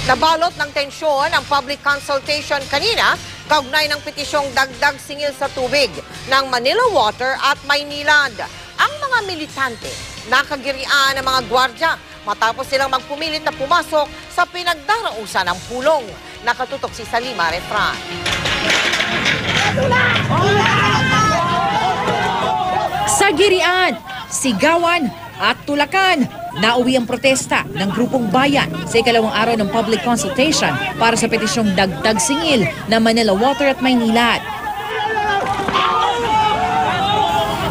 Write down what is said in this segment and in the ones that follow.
Nabalot ng tensyon ang public consultation kanina kaugnay ng petisyong dagdag singil sa tubig ng Manila Water at Maynilad. Ang mga militante nakagirian ng mga gwardya matapos silang magpumilit na pumasok sa pinagdarausan ng pulong. Nakatutok si Salima Refran. Sa girian, sigawan at tulakan, nauwi ang protesta ng grupong bayan sa ikalawang araw ng public consultation para sa petisyong dagdag singil ng Manila Water at Maynilad.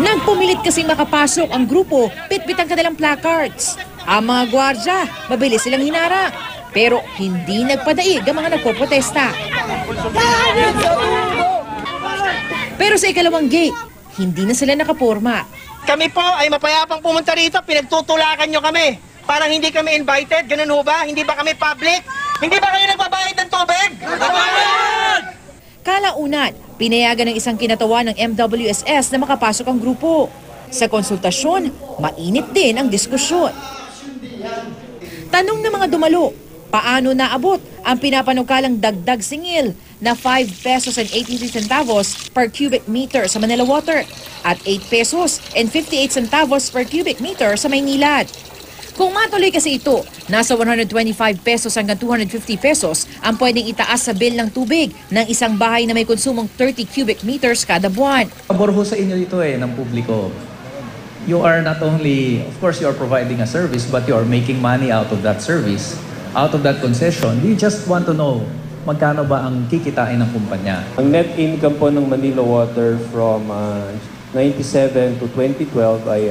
Nagpumilit kasing makapasok ang grupo, bitbit ang kanilang placards. Ang mga gwardya, mabilis silang hinarang. Pero hindi nagpadaig ang mga nagpoprotesta. Pero sa ikalawang gate, hindi na sila nakaporma. Kami po ay mapayapang pumunta rito, pinagtutulakan nyo kami. Parang hindi kami invited, ganun ho ba? Hindi ba kami public? Hindi ba kayo nagbabayad ng tubig? Nagbabayad! Kalaunan, pinayagan ng isang kinatawan ng MWSS na makapasok ang grupo. Sa konsultasyon, mainit din ang diskusyon. Tanong ng mga dumalo, paano naabot ang pinapanukalang dagdag singil na 5 pesos and 83 centavos per cubic meter sa Manila Water at 8 pesos and 58 centavos per cubic meter sa Maynilad? Kung matuloy kasi ito, nasa 125 pesos hanggang 250 pesos ang pwedeng itaas sa bill ng tubig ng isang bahay na may konsumong 30 cubic meters kada buwan. Pabor ho sa inyo ito ng publiko. You are not only, of course, you are providing a service, but you are making money out of that service, out of that concession. We just want to know magkano ba ang kikitain ng kumpanya. Ang net income po ng Manila Water from 97 to 2012 ay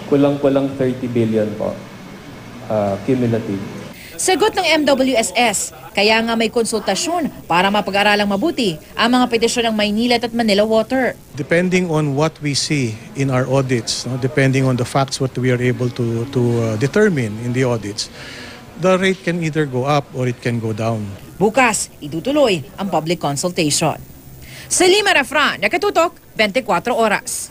kulang-kulang 30 billion po, cumulative. Sagot ng MWSS, kaya nga may konsultasyon para mapag-aralang mabuti ang mga petisyon ng Maynilad at Manila Water. Depending on what we see in our audits, depending on the facts what we are able to determine in the audits, the rate can either go up or it can go down. Bukas, itutuloy ang public consultation. Salima Refran, Nakatutok, 24 Oras.